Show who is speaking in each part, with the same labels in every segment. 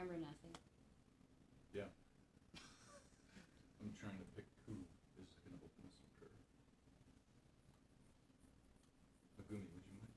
Speaker 1: remember nothing.
Speaker 2: Yeah. I'm trying to pick who is going to open us in prayer. Magumi, would you mind?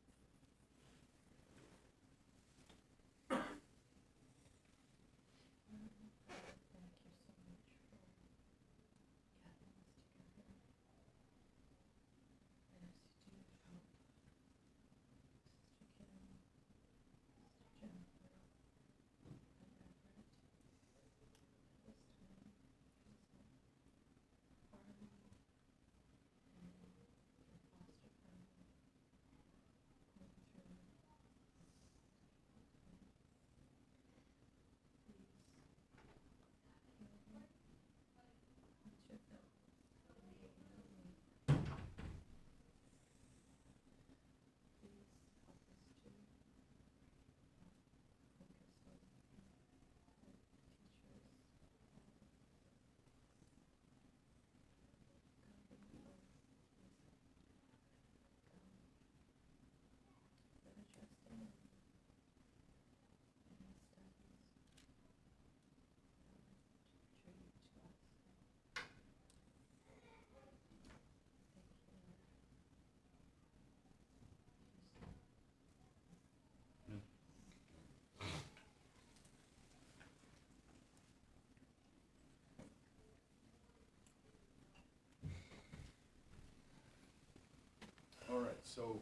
Speaker 2: All right, so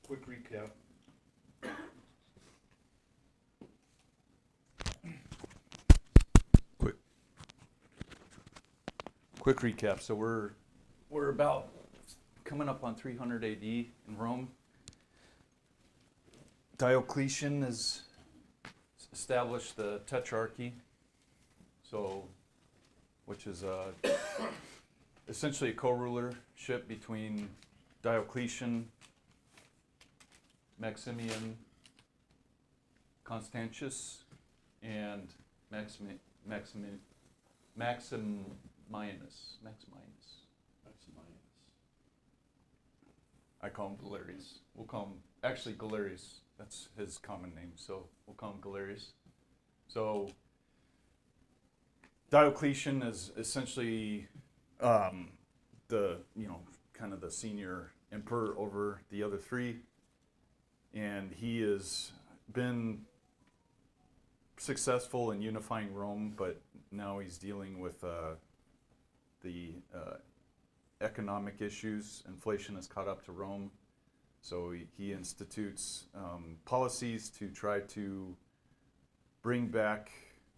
Speaker 2: quick recap. Quick recap. So we're about coming up on 300 AD in Rome. Diocletian has established the Tetrarchy, so which is essentially a co-rulership between Diocletian, Maximian, Constantius, and Maximinus. I call him Galerius. We'll call him, actually Galerius, that's his common name, so we'll call him Galerius. So Diocletian is essentially the, kind of the senior emperor over the other three, and he has been successful in unifying Rome, but now he's dealing with the economic issues. Inflation has caught up to Rome, so he institutes policies to try to bring back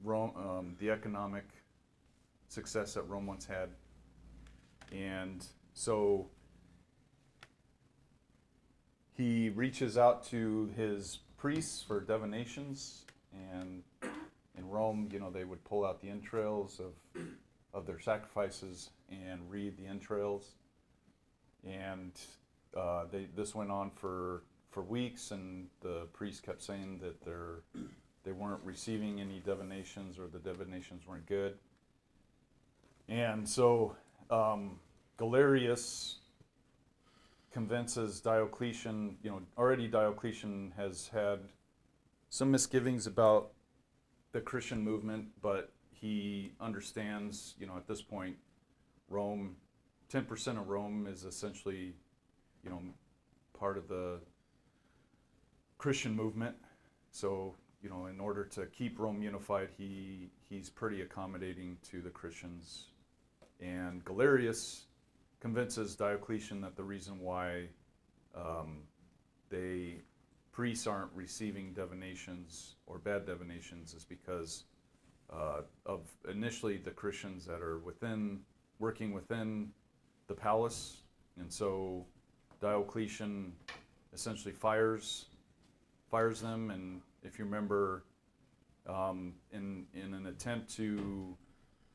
Speaker 2: Rome, the economic success that Rome once had. And so he reaches out to his priests for divinations, and in Rome, they would pull out the entrails of their sacrifices and read the entrails. And this went on for weeks, and the priests kept saying that they weren't receiving any divinations, or the divinations weren't good. And so Galerius convinces Diocletian, already Diocletian has had some misgivings about the Christian movement, but he understands, at this point, Rome, 10% of Rome is essentially, part of the Christian movement. So, in order to keep Rome unified, he's pretty accommodating to the Christians. And Galerius convinces Diocletian that the reason why priests aren't receiving divinations or bad divinations is because of initially the Christians that are working within the palace. And so Diocletian essentially fires them. And if you remember, in an attempt to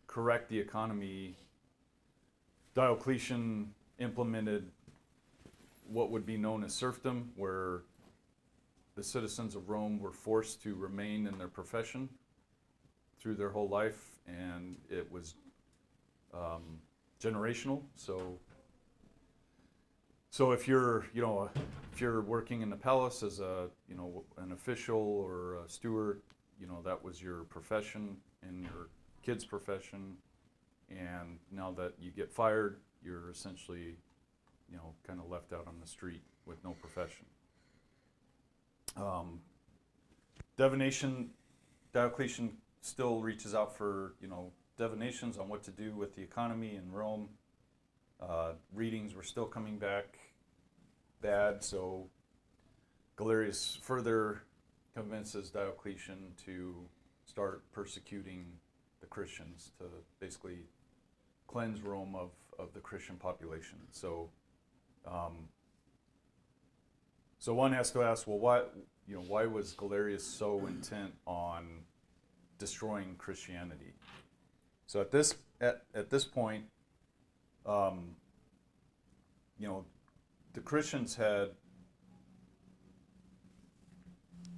Speaker 2: correct the economy, Diocletian implemented what would be known as serfdom, where the citizens of Rome were forced to remain in their profession through their whole life, and it was generational. So if you're working in the palace as an official or a steward, that was your profession and your kid's profession, and now that you get fired, you're essentially, kind of left out on the street with no profession. Diocletian still reaches out for, divinations on what to do with the economy in Rome. Readings were still coming back bad, so Galerius further convinces Diocletian to start persecuting the Christians, to basically cleanse Rome of the Christian population. So one has to ask, well, why was Galerius so intent on destroying Christianity? So at this point, the Christians had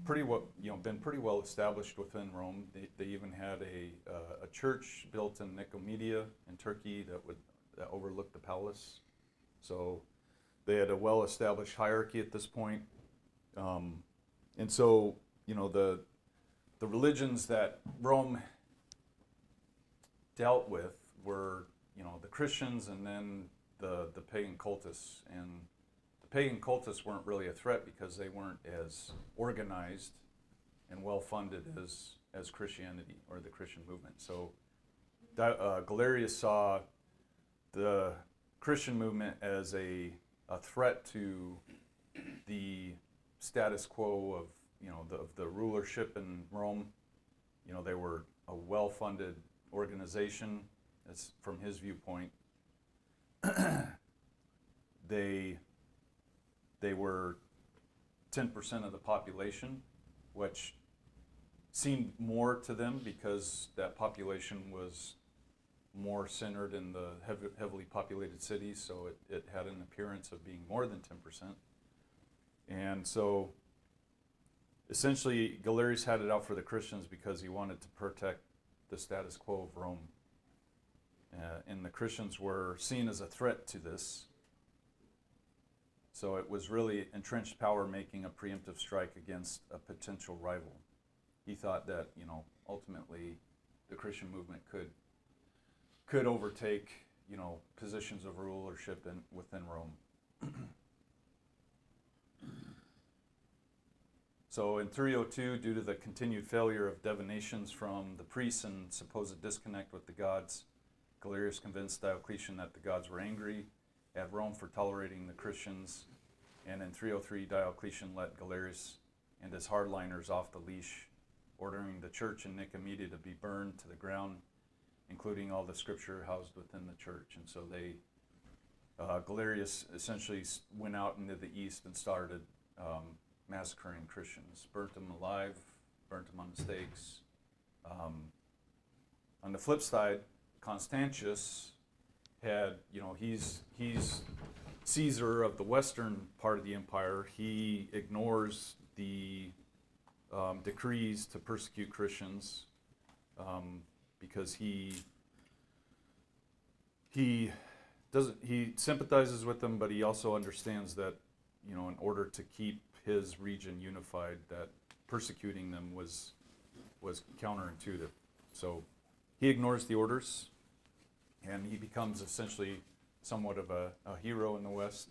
Speaker 2: been pretty well established within Rome. They even had a church built in Nicomedia in Turkey that overlooked the palace. So they had a well-established hierarchy at this point. And so, the religions that Rome dealt with were, the Christians and then the pagan cultists. And the pagan cultists weren't really a threat because they weren't as organized and well-funded as Christianity or the Christian movement. So Galerius saw the Christian movement as a threat to the status quo of the rulership in Rome. They were a well-funded organization, as from his viewpoint. They were 10% of the population, which seemed more to them because that population was more centered in the heavily populated cities, so it had an appearance of being more than 10%. And so essentially Galerius had it out for the Christians because he wanted to protect the status quo of Rome. And the Christians were seen as a threat to this. So it was really entrenched power making a preemptive strike against a potential rival. He thought that, ultimately the Christian movement could overtake, positions of rulership within Rome. So in 302, due to the continued failure of divinations from the priests and supposed disconnect with the gods, Galerius convinced Diocletian that the gods were angry at Rome for tolerating the Christians. And in 303, Diocletian let Galerius and his hardliners off the leash, ordering the church in Nicomedia to be burned to the ground, including all the scripture housed within the church. And so Galerius essentially went out into the east and started massacring Christians, burnt them alive, burnt them on the stakes. On the flip side, Constantius had, he's Caesar of the western part of the empire. He ignores the decrees to persecute Christians because he sympathizes with them, but he also understands that, in order to keep his region unified, that persecuting them was counterintuitive. So he ignores the orders, and he becomes essentially somewhat of a hero in the West.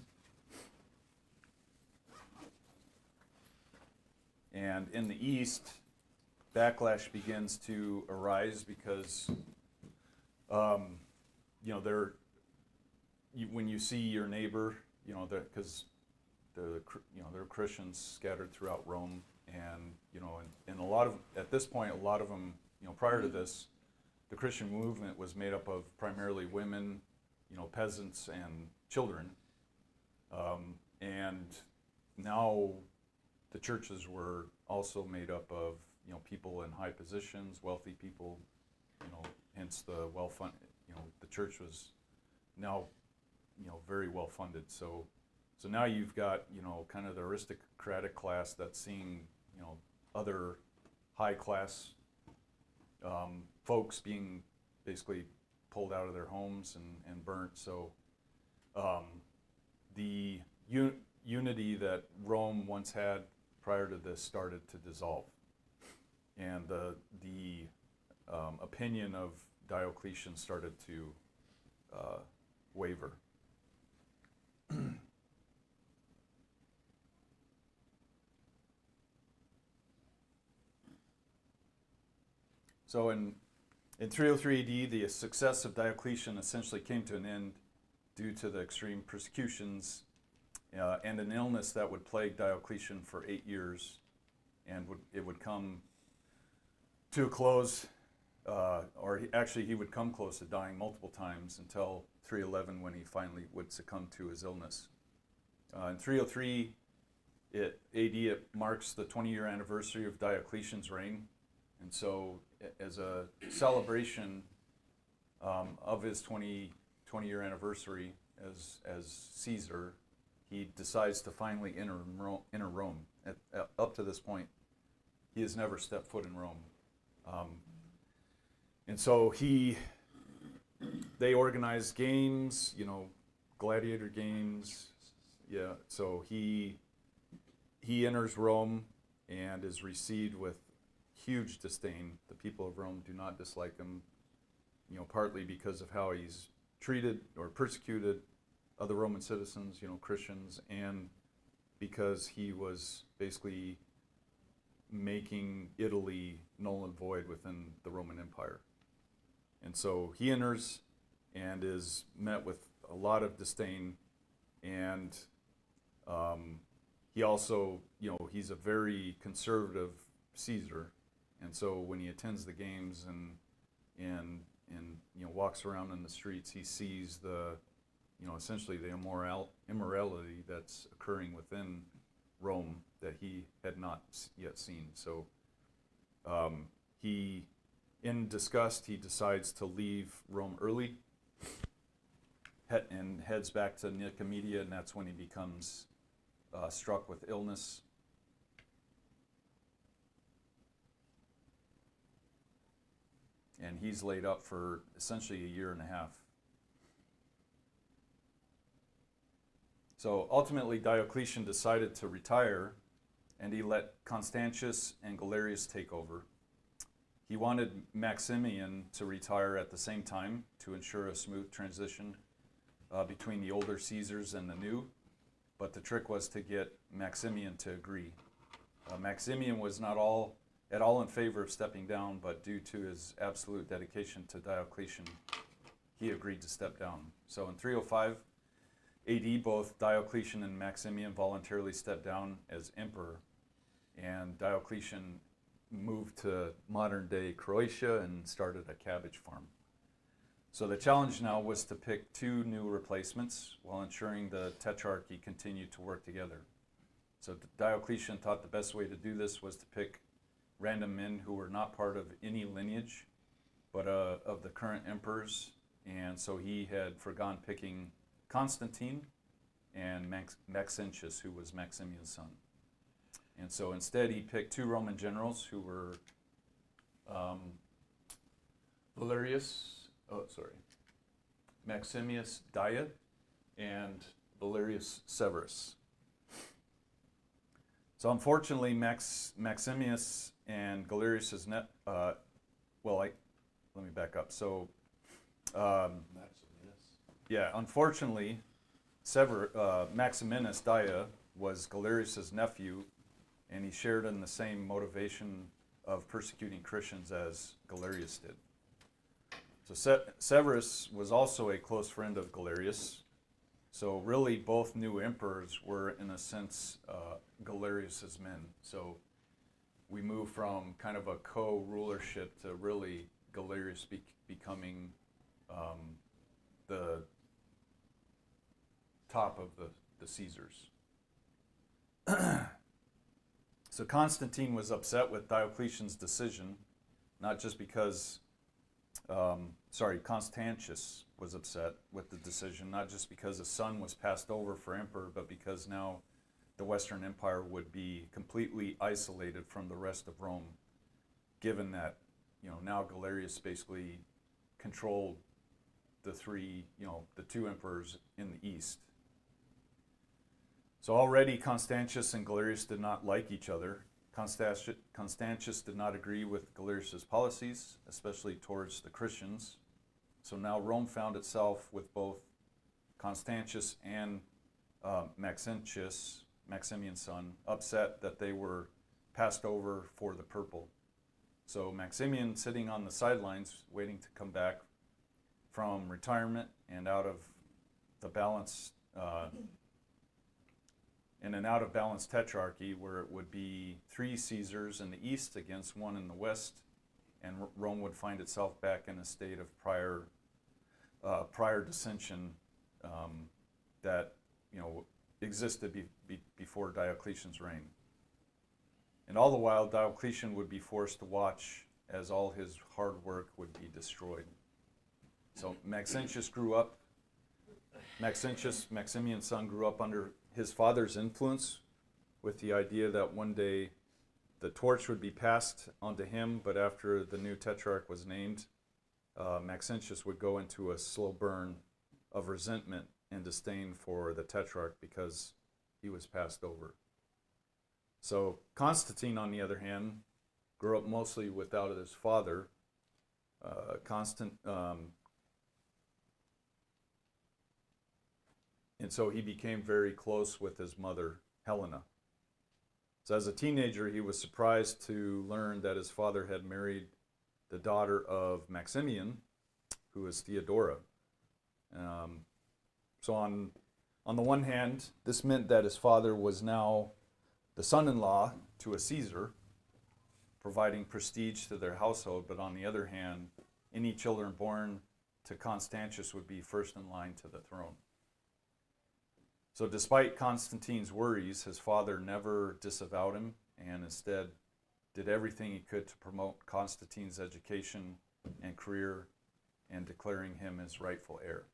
Speaker 2: And in the East, backlash begins to arise because, when you see your neighbor, because there are Christians scattered throughout Rome, and and a lot of, at this point, a lot of them, prior to this, the Christian movement was made up of primarily women, peasants and children, and now the churches were also made up of people in high positions, wealthy people, hence the well-funded. The church was now very well funded. So now you've got kind of the aristocratic class that's seeing other high class folks being basically pulled out of their homes and burnt. So the unity that Rome once had prior to this started to dissolve. and the opinion of Diocletian started to waver. So in 303 AD, the success of Diocletian essentially came to an end due to the extreme persecutions and an illness that would plague Diocletian for 8 years, and it would come to a close, he would come close to dying multiple times until 311, when he finally would succumb to his illness. In 303 AD, it marks the 20-year anniversary of Diocletian's reign, and so as a celebration of his 20-year anniversary as Caesar, he decides to finally enter Rome. Up to this point, he has never stepped foot in Rome. And so they organize games, gladiator games. Yeah, so he enters Rome and is received with huge disdain. The people of Rome do not dislike him, partly because of how he's treated or persecuted other Roman citizens, Christians, and because he was basically making Italy null and void within the Roman Empire. And so he enters and is met with a lot of disdain, and he also, he's a very conservative Caesar, and so when he attends the games and walks around in the streets, he sees the essentially the immorality that's occurring within Rome that he had not yet seen. So in disgust, he decides to leave Rome early and heads back to Nicomedia, and that's when he becomes struck with illness. And he's laid up for essentially a year and a half. So ultimately, Diocletian decided to retire, and he let Constantius and Galerius take over. He wanted Maximian to retire at the same time to ensure a smooth transition between the older Caesars and the new, but the trick was to get Maximian to agree. Maximian was not at all in favor of stepping down, but due to his absolute dedication to Diocletian, he agreed to step down. So in 305 AD, both Diocletian and Maximian voluntarily stepped down as emperor, and Diocletian moved to modern-day Croatia and started a cabbage farm. So the challenge now was to pick 2 new replacements while ensuring the tetrarchy continued to work together. So Diocletian thought the best way to do this was to pick random men who were not part of any lineage, but of the current emperors. And so he had forgone picking Constantine and Maxentius, who was Maximian's son. And so instead he picked 2 Roman generals who were Maximius Daia and Valerius Severus. So unfortunately, Maximius and Galerius's let me back up. So, unfortunately, Maximinus Daia was Galerius's nephew, and he shared in the same motivation of persecuting Christians as Galerius did. So Severus was also a close friend of Galerius. So really, both new emperors were, in a sense, Galerius's men. So we move from kind of a co-rulership to really Galerius becoming the top of the Caesars. So Constantine was upset with Diocletian's decision, not just because, Constantius was upset with the decision, not just because his son was passed over for emperor, but because now the Western Empire would be completely isolated from the rest of Rome, given that, now Galerius basically controlled the 2 emperors in the east. So already Constantius and Galerius did not like each other, Constantius did not agree with Galerius' policies, especially towards the Christians. So now Rome found itself with both Constantius and Maxentius, Maximian's son, upset that they were passed over for the purple. So Maximian, sitting on the sidelines, waiting to come back from retirement and out of the balance, in an out of balance tetrarchy where it would be 3 Caesars in the east against 1 in the west, and Rome would find itself back in a state of prior dissension that existed before Diocletian's reign. And all the while, Diocletian would be forced to watch as all his hard work would be destroyed. So Maximian's son, grew up under his father's influence with the idea that one day the torch would be passed onto him, but after the new tetrarch was named, Maxentius would go into a slow burn of resentment and disdain for the tetrarch because he was passed over. So Constantine, on the other hand, grew up mostly without his father. And so he became very close with his mother, Helena. So as a teenager, he was surprised to learn that his father had married the daughter of Maximian, who is Theodora. So on the one hand, this meant that his father was now the son-in-law to a Caesar, providing prestige to their household, but on the other hand, any children born to Constantius would be first in line to the throne. So despite Constantine's worries, his father never disavowed him and instead did everything he could to promote Constantine's education and career and declaring him his rightful heir.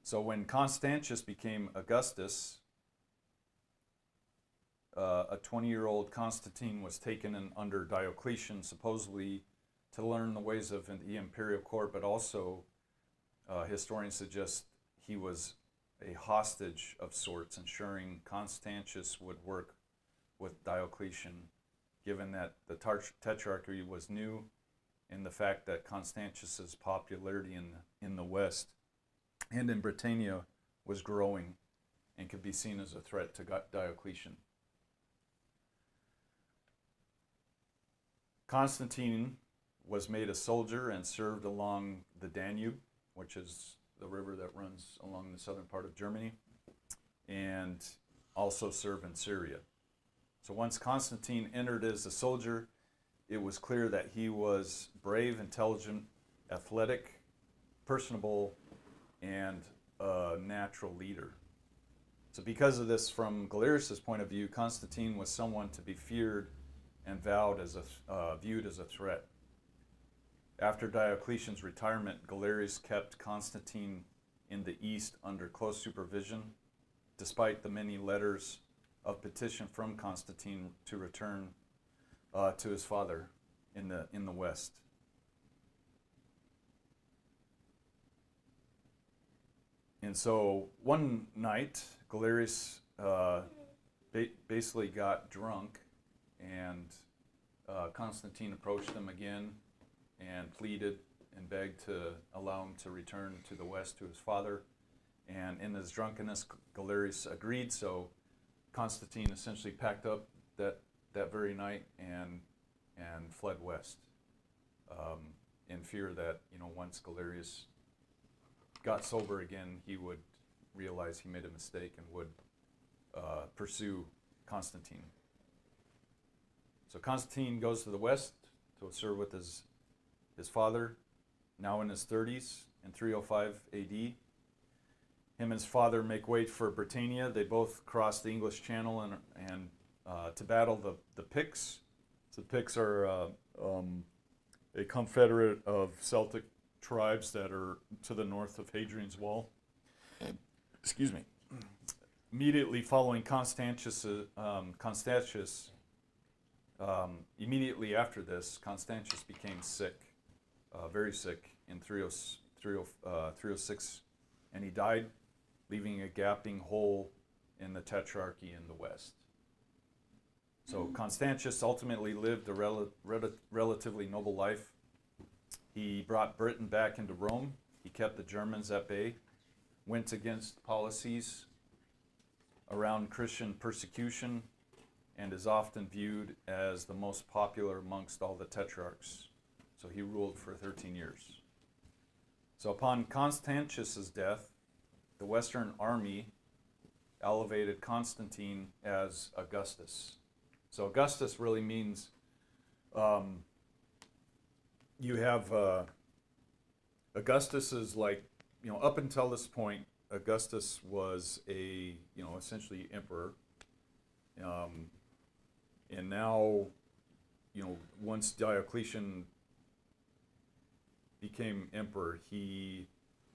Speaker 2: So when Constantius became Augustus, a 20-year-old Constantine was taken in under Diocletian, supposedly to learn the ways of the imperial court, but also historians suggest he was a hostage of sorts, ensuring Constantius would work with Diocletian, given that the tetrarchy was new and the fact that Constantius's popularity in the West and in Britannia was growing and could be seen as a threat to Diocletian. Constantine was made a soldier and served along the Danube, which is the river that runs along the southern part of Germany, and also served in Syria. So once Constantine entered as a soldier, it was clear that he was brave, intelligent, athletic, personable, and a natural leader. So because of this, from Galerius' point of view, Constantine was someone to be feared and viewed as a threat. After Diocletian's retirement, Galerius kept Constantine in the east under close supervision, despite the many letters of petition from Constantine to return to his father in the west. And so one night, Galerius basically got drunk, and Constantine approached him again and pleaded and begged to allow him to return to the west to his father. And in his drunkenness, Galerius agreed, so Constantine essentially packed up that very night and fled west, in fear that once Galerius got sober again, he would realize he made a mistake and would pursue Constantine. So Constantine goes to the west to serve with his father, now in his 30s, in 305 AD. Him and his father make way for Britannia. They both cross the English Channel and to battle the Picts. So the Picts are a confederate of Celtic tribes that are to the north of Hadrian's Wall. Excuse me. Immediately following immediately after this, Constantius became sick, very sick, in 306, and he died, leaving a gaping hole in the tetrarchy in the west. So Constantius ultimately lived a relatively noble life. He brought Britain back into Rome. He kept the Germans at bay, went against policies around Christian persecution, and is often viewed as the most popular amongst all the tetrarchs. So he ruled for 13 years. So upon Constantius's death, the Western army elevated Constantine as Augustus. So Augustus really means you have Augustus is like, up until this point, Augustus was a, essentially emperor. And now, once Diocletian became emperor, he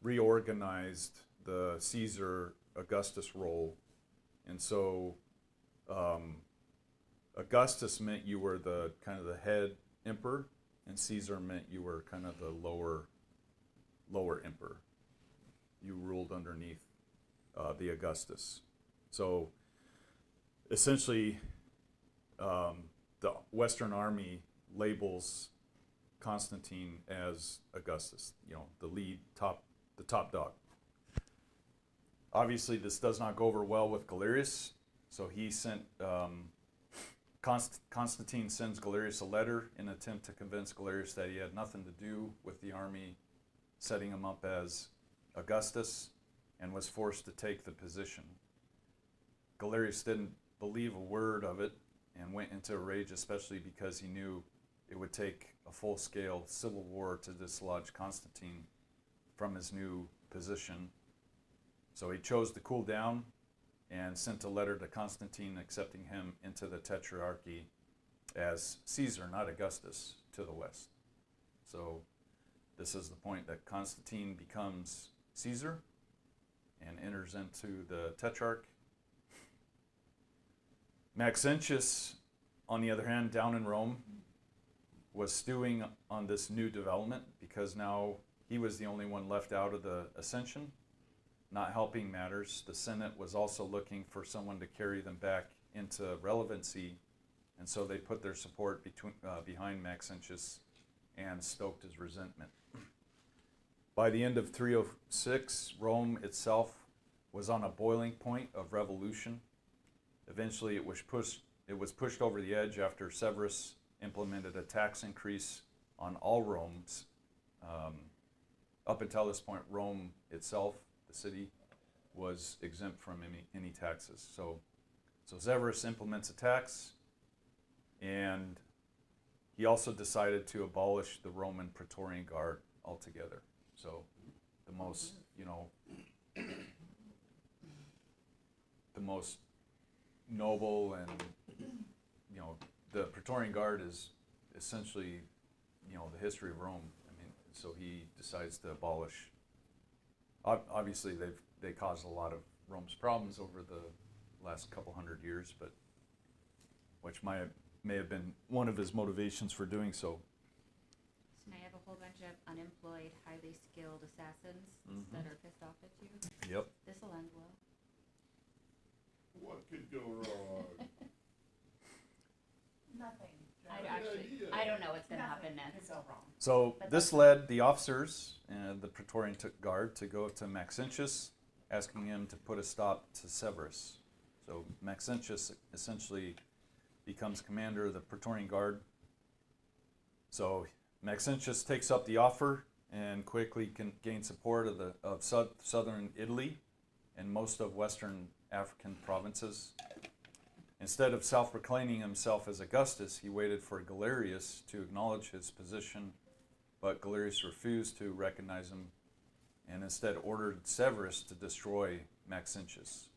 Speaker 2: reorganized the Caesar Augustus role. And so Augustus meant you were the kind of the head emperor, and Caesar meant you were kind of the lower emperor. You ruled underneath the Augustus. So essentially, the Western army labels Constantine as Augustus, the top dog. Obviously, this does not go over well with Galerius, so he sent Constantine sends Galerius a letter in an attempt to convince Galerius that he had nothing to do with the army setting him up as Augustus, and was forced to take the position. Galerius didn't believe a word of it and went into a rage, especially because he knew it would take a full-scale civil war to dislodge Constantine from his new position. So he chose to cool down and sent a letter to Constantine accepting him into the Tetrarchy as Caesar, not Augustus, to the west. So this is the point that Constantine becomes Caesar and enters into the Tetrarch. Maxentius, on the other hand, down in Rome, was stewing on this new development because now he was the only one left out of the ascension, not helping matters. The Senate was also looking for someone to carry them back into relevancy, and so they put their support behind Maxentius and stoked his resentment. By the end of 306, Rome itself was on a boiling point of revolution. Eventually, it was pushed over the edge after Severus implemented a tax increase on all Rome's. Up until this point, Rome itself, the city, was exempt from any taxes. So Severus implements a tax, and he also decided to abolish the Roman Praetorian Guard altogether. So the most noble and, the Praetorian Guard is essentially, the history of Rome. So he decides to abolish. Obviously, they caused a lot of Rome's problems over the last couple hundred years, but which may have been one of his motivations for doing so.
Speaker 1: So now you have a whole bunch of unemployed, highly skilled assassins that are pissed off at you.
Speaker 2: Yep.
Speaker 1: This'll end well.
Speaker 3: What could go wrong?
Speaker 1: Nothing. I don't know what's going to happen next.
Speaker 2: So this led the officers and the Praetorian Guard to go to Maxentius, asking him to put a stop to Severus. So Maxentius essentially becomes commander of the Praetorian Guard. So Maxentius takes up the offer and quickly can gain support of southern Italy and most of western African provinces. Instead of self-proclaiming himself as Augustus, he waited for Galerius to acknowledge his position, but Galerius refused to recognize him and instead ordered Severus to destroy Maxentius.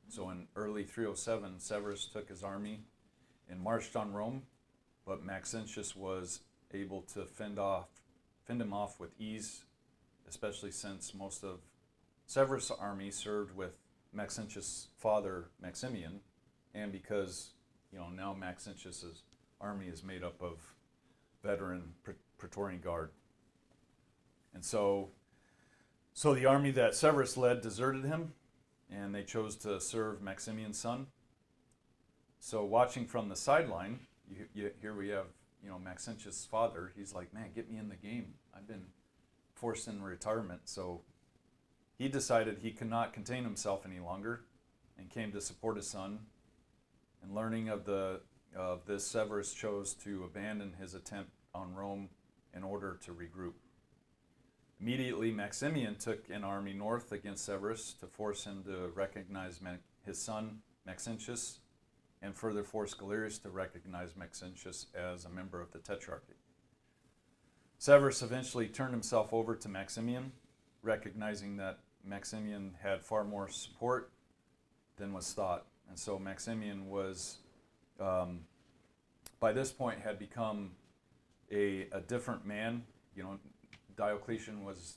Speaker 2: So in early 307, Severus took his army and marched on Rome, but Maxentius was able to fend him off with ease, especially since most of Severus' army served with Maxentius' father, Maximian, and because now Maxentius' army is made up of veteran Praetorian Guard. And so the army that Severus led deserted him, and they chose to serve Maximian's son. so watching from the sideline, here we have, Maxentius' father. He's like, man, get me in the game. I've been forced in retirement. So he decided he could not contain himself any longer and came to support his son. And learning of this, Severus chose to abandon his attempt on Rome in order to regroup. Immediately, Maximian took an army north against Severus to force him to recognize his son, Maxentius, and further force Galerius to recognize Maxentius as a member of the Tetrarchy. Severus eventually turned himself over to Maximian, recognizing that Maximian had far more support than was thought. And so Maximian was, by this point, had become a different man. Diocletian was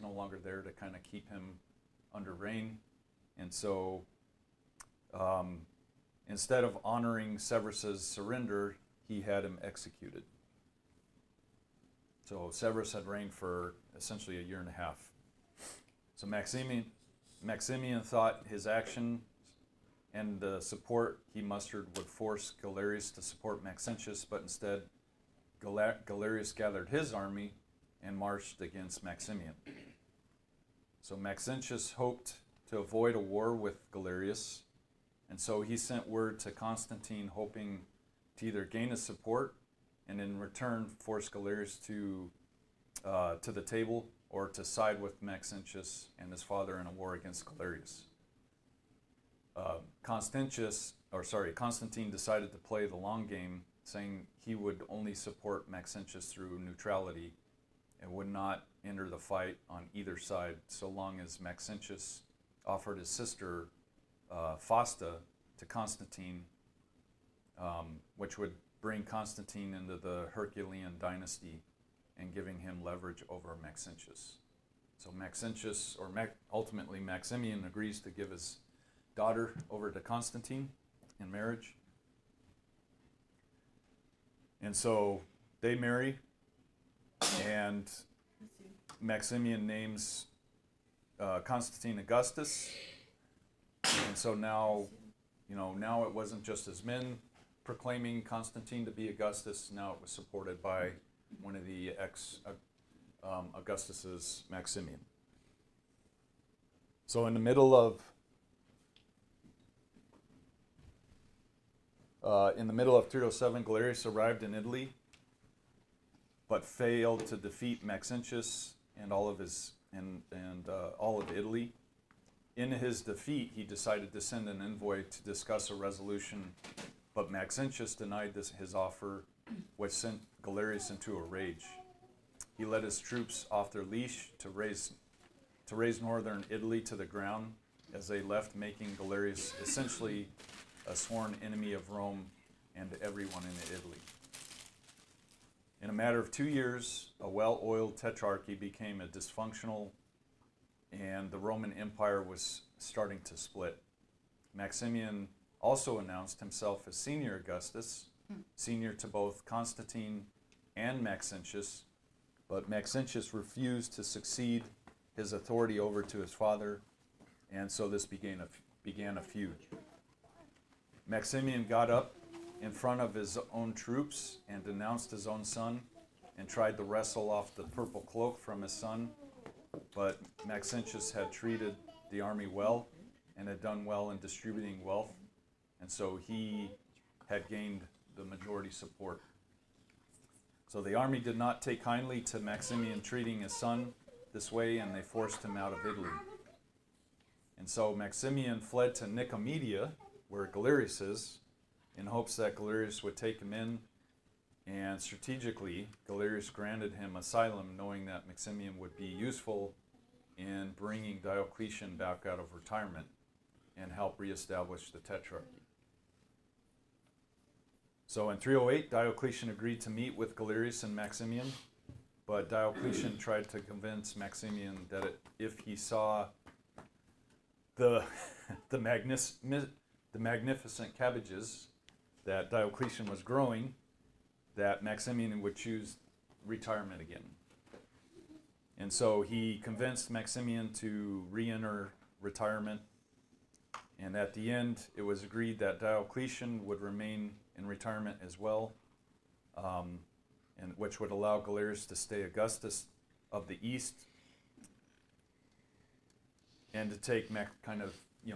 Speaker 2: no longer there to kind of keep him under reign. And so instead of honoring Severus's surrender, he had him executed. So Severus had reigned for essentially a year and a half. So Maximian thought his action and the support he mustered would force Galerius to support Maxentius, but instead Galerius gathered his army and marched against Maximian. So Maxentius hoped to avoid a war with Galerius, and so he sent word to Constantine hoping to either gain his support and in return force Galerius to the table, or to side with Maxentius and his father in a war against Galerius. Constantine decided to play the long game, saying he would only support Maxentius through neutrality and would not enter the fight on either side so long as Maxentius offered his sister Fausta to Constantine, which would bring Constantine into the Herculean dynasty and giving him leverage over Maxentius. So ultimately Maximian agrees to give his daughter over to Constantine in marriage. And so they marry, and Maximian names Constantine Augustus. And so now it wasn't just his men proclaiming Constantine to be Augustus. Now it was supported by one of the Augustus's, Maximian. So in the middle of 307, Galerius arrived in Italy, but failed to defeat Maxentius and all of Italy. In his defeat, he decided to send an envoy to discuss a resolution, but Maxentius denied his offer, which sent Galerius into a rage. He led his troops off their leash to raise northern Italy to the ground as they left, making Galerius essentially a sworn enemy of Rome and everyone in Italy. In a matter of 2 years, a well-oiled tetrarchy became a dysfunctional, and the Roman Empire was starting to split. Maximian also announced himself as Senior Augustus, senior to both Constantine and Maxentius, but Maxentius refused to succeed his authority over to his father, and so this began a feud. Maximian got up in front of his own troops and denounced his own son and tried to wrestle off the purple cloak from his son, but Maxentius had treated the army well and had done well in distributing wealth, and so he had gained the majority support. So the army did not take kindly to Maximian treating his son this way, and they forced him out of Italy. And so Maximian fled to Nicomedia, where Galerius is, in hopes that Galerius would take him in, and strategically, Galerius granted him asylum, knowing that Maximian would be useful in bringing Diocletian back out of retirement and help reestablish the Tetrarchy. So in 308, Diocletian agreed to meet with Galerius and Maximian, but Diocletian tried to convince Maximian that if he saw the magnificent cabbages that Diocletian was growing, that Maximian would choose retirement again. And so he convinced Maximian to re-enter retirement, And at the end, it was agreed that Diocletian would remain in retirement as well, and which would allow Galerius to stay Augustus of the East, and to take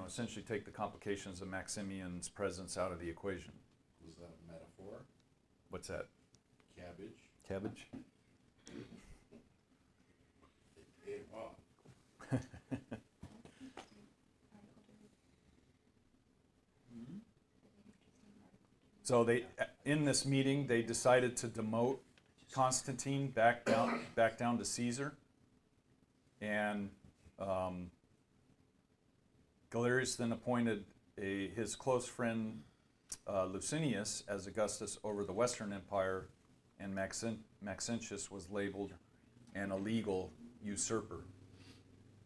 Speaker 2: essentially take the complications of Maximian's presence out of the equation.
Speaker 3: Was that a metaphor?
Speaker 2: What's that?
Speaker 3: Cabbage?
Speaker 2: Cabbage?
Speaker 3: They ate well.
Speaker 2: So in this meeting, they decided to demote Constantine back down to Caesar, and Galerius then appointed his close friend Licinius as Augustus over the Western Empire, and Maxentius was labeled an illegal usurper.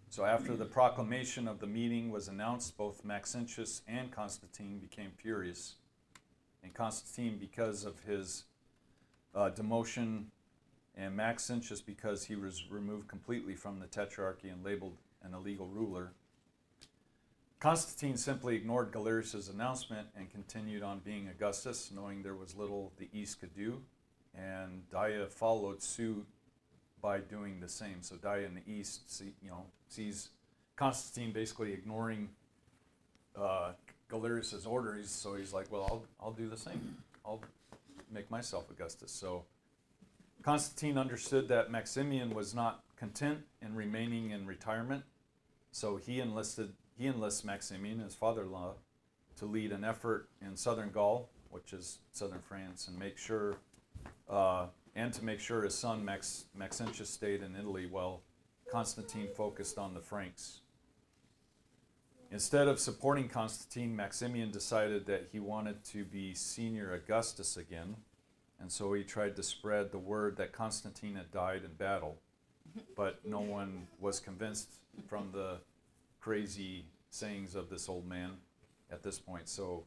Speaker 2: So after the proclamation of the meeting was announced, both Maxentius and Constantine became furious. And Constantine, because of his demotion, and Maxentius, because he was removed completely from the Tetrarchy and labeled an illegal ruler. Constantine simply ignored Galerius' announcement and continued on being Augustus, knowing there was little the East could do, and Daia followed suit by doing the same. So Daia in the East, sees Constantine basically ignoring Galerius' orders, so he's like, well, I'll do the same. I'll make myself Augustus. So Constantine understood that Maximian was not content in remaining in retirement, so he enlists Maximian, his father-in-law, to lead an effort in southern Gaul, which is southern France, and to make sure his son Maxentius stayed in Italy while Constantine focused on the Franks. Instead of supporting Constantine, Maximian decided that he wanted to be senior Augustus again, and so he tried to spread the word that Constantine had died in battle, but no one was convinced from the crazy sayings of this old man at this point. So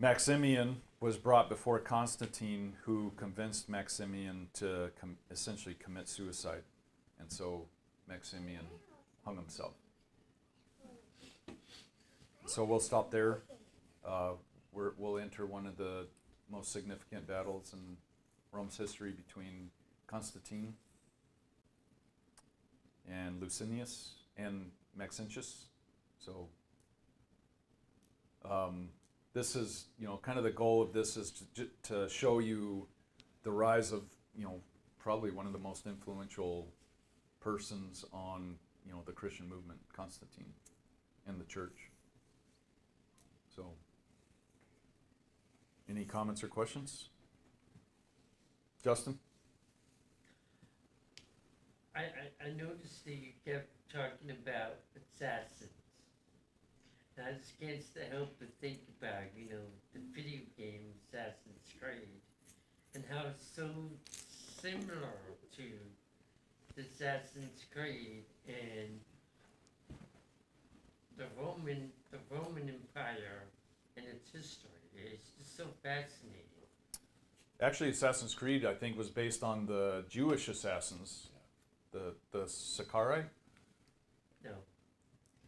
Speaker 2: Maximian was brought before Constantine, who convinced Maximian to essentially commit suicide, and so Maximian hung himself. So we'll stop there. We'll enter one of the most significant battles in Rome's history between Constantine and Licinius and Maxentius. So this is, kind of the goal of this is to show you the rise of, probably one of the most influential persons on, the Christian movement, Constantine, and the church. So, any comments or questions? Justin?
Speaker 4: I noticed that you kept talking about assassins. And I just can't help but think about, the video game Assassin's Creed, and how it's so similar to Assassin's Creed and the Roman Empire and its history. It's just so fascinating.
Speaker 2: Actually, Assassin's Creed, I think, was based on the Jewish assassins, the Sicarii.
Speaker 4: No.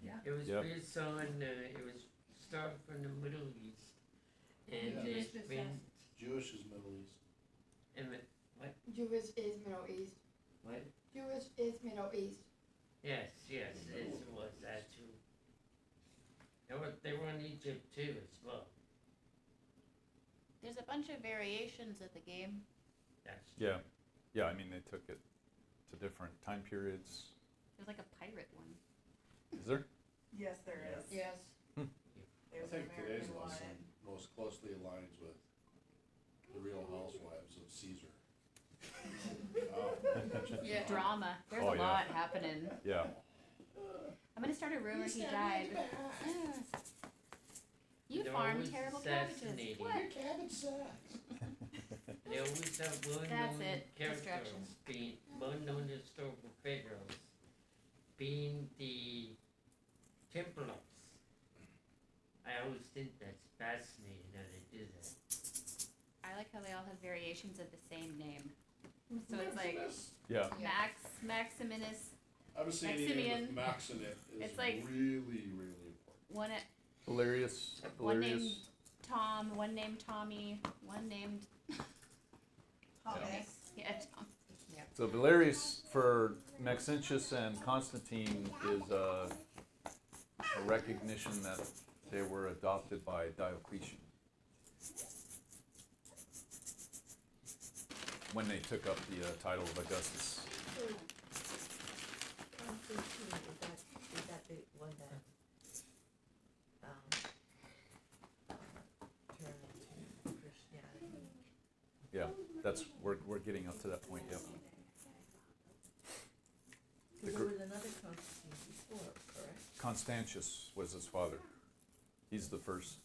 Speaker 1: Yeah.
Speaker 4: It was
Speaker 2: Yep.
Speaker 4: based on, it was started from the Middle East, and
Speaker 3: Yeah.
Speaker 4: it's been,
Speaker 3: Jewish is Middle East.
Speaker 4: what?
Speaker 5: Jewish is Middle East.
Speaker 4: What?
Speaker 5: Jewish is Middle East.
Speaker 4: Yes, it was that too. They were in Egypt too as well.
Speaker 1: There's a bunch of variations of the game.
Speaker 4: That's
Speaker 2: Yeah. Yeah, I mean, they took it to different time periods.
Speaker 1: There's like a pirate one.
Speaker 2: Is there?
Speaker 6: Yes, there is.
Speaker 5: Yes.
Speaker 3: I
Speaker 6: There's
Speaker 3: think
Speaker 6: an
Speaker 3: today's
Speaker 6: American
Speaker 3: lesson
Speaker 6: one.
Speaker 3: most closely aligns with the Real Housewives of Caesar.
Speaker 5: Yeah.
Speaker 1: Drama. There's
Speaker 2: Oh,
Speaker 1: a
Speaker 2: yeah.
Speaker 1: lot happening.
Speaker 2: Yeah.
Speaker 1: I'm gonna start a rumor he died. Yes. You
Speaker 4: They're
Speaker 1: farm
Speaker 4: always
Speaker 1: terrible cabbages.
Speaker 4: assassinating.
Speaker 1: What?
Speaker 3: Cabbage sacks.
Speaker 4: They always have
Speaker 1: That's
Speaker 4: well-known
Speaker 1: it,
Speaker 4: characters,
Speaker 1: distraction.
Speaker 4: being well-known historical figures, being the Templars. I always think that's fascinating how they do that.
Speaker 1: I like how they all have variations of the same name. So it's like
Speaker 2: Yeah.
Speaker 1: Maximinus.
Speaker 3: Obviously, anything with Max in it is
Speaker 1: It's like-
Speaker 3: really, really important.
Speaker 1: one
Speaker 2: Valerius.
Speaker 1: one named Tom, one named Tommy, one named
Speaker 6: Thomas.
Speaker 1: yeah Tom.
Speaker 2: So Valerius for Maxentius and Constantine is a recognition that they were adopted by Diocletian when they took up the title of Augustus.
Speaker 7: Constantine, is that the one that, turned to Christianity?
Speaker 2: Yeah, that's we're getting up to that point. Yep.
Speaker 7: Because there was another Constantine before, correct?
Speaker 2: Constantius was his father. He's the first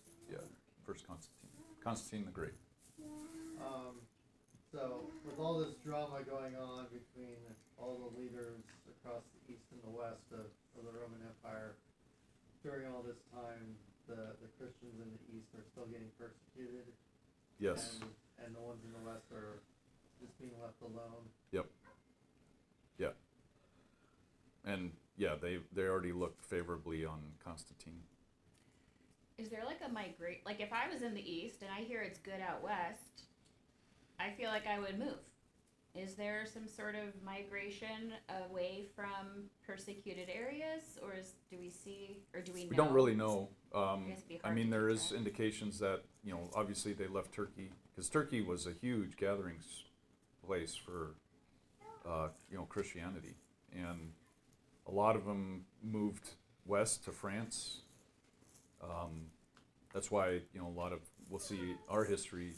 Speaker 2: Constantine. Constantine the Great.
Speaker 8: So with all this drama going on between all the leaders across the east and the west of the Roman Empire, during all this time, the Christians in the east are still getting persecuted.
Speaker 2: Yes.
Speaker 8: And the ones in the west are just being left alone.
Speaker 2: Yep. Yeah. And yeah, they already looked favorably on Constantine.
Speaker 1: Is there like a migrate? Like if I was in the east and I hear it's good out west, I feel like I would move. Is there some sort of migration away from persecuted areas, or do we know?
Speaker 2: We don't really know.
Speaker 1: guess it'd be
Speaker 2: I
Speaker 1: hard
Speaker 2: mean,
Speaker 1: to
Speaker 2: there
Speaker 1: keep
Speaker 2: is
Speaker 1: track.
Speaker 2: indications that obviously they left Turkey because Turkey was a huge gathering place for Christianity, and a lot of them moved west to France. That's why a lot of we'll see our history,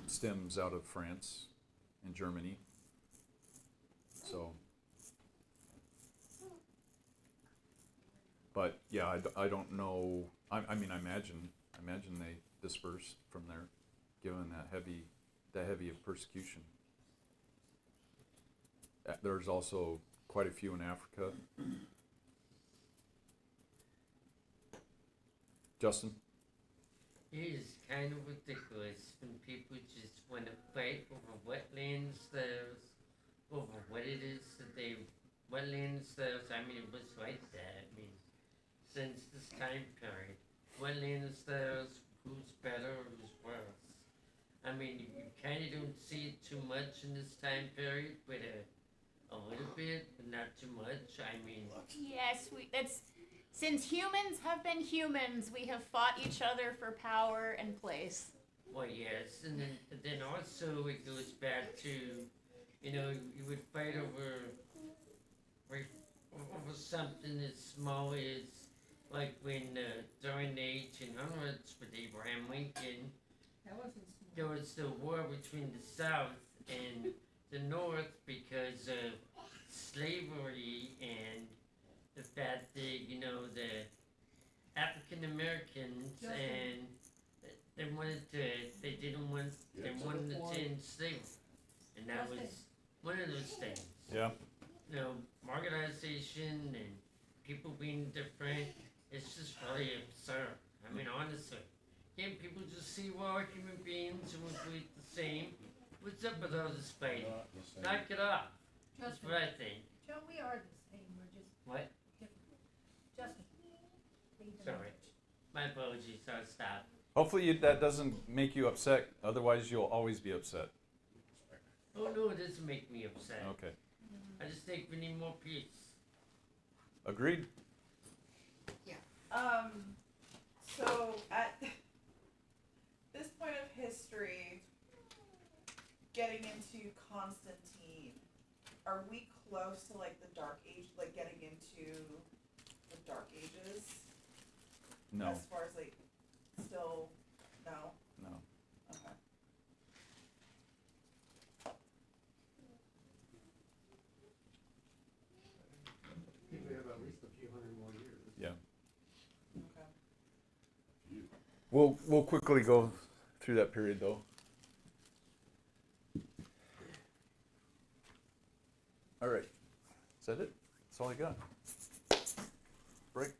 Speaker 2: stems out of France and Germany. So, but yeah, I don't know. I mean, I imagine they dispersed from there, given that heavy of persecution. There's also quite a few in Africa. Justin?
Speaker 4: It is kind of ridiculous when people just want to fight over wetlands there's, over what it is that wetlands there's, I mean, it was like that, I mean, since this time period, wetlands there's, who's better or who's worse. I mean, you kind of don't see it too much in this time period, but a little bit, but not too much, I mean.
Speaker 1: Yes, since humans have been humans, we have fought each other for power and place.
Speaker 4: Well, yes, and then also it goes back to, you would fight over something as small as, like when during the 1800s with Abraham Lincoln,
Speaker 7: That wasn't small.
Speaker 4: there was the war between the South and the North because of slavery and the fact that, the African Americans and they wanted to end slavery. And that was one of those things.
Speaker 2: Yeah.
Speaker 4: Marginalization and people being different, it's just really absurd. I mean, honestly. Can't people just see we're all human beings and we're treated the same? What's up with all this fighting?
Speaker 3: Not the same.
Speaker 4: Knock it off. That's
Speaker 7: Justin,
Speaker 4: what I think.
Speaker 7: Joe, we are the same, we're just
Speaker 4: What?
Speaker 7: different. Justin. lead the
Speaker 4: Sorry. My apologies, I'll stop.
Speaker 2: Hopefully that doesn't make you upset. Otherwise, you'll always be upset.
Speaker 4: Oh no, it doesn't make me upset.
Speaker 2: Okay.
Speaker 4: I just think we need more peace.
Speaker 2: Agreed.
Speaker 6: So at this point of history, getting into Constantine, are we close to like the Dark Age, like getting into the Dark Ages?
Speaker 2: No.
Speaker 6: As far as like, still, no?
Speaker 2: No.
Speaker 6: Okay.
Speaker 8: I think we have at least a few hundred more years.
Speaker 2: Yeah.
Speaker 6: Okay.
Speaker 2: We'll quickly go through that period though. All right. Is that it? That's all I got. Break.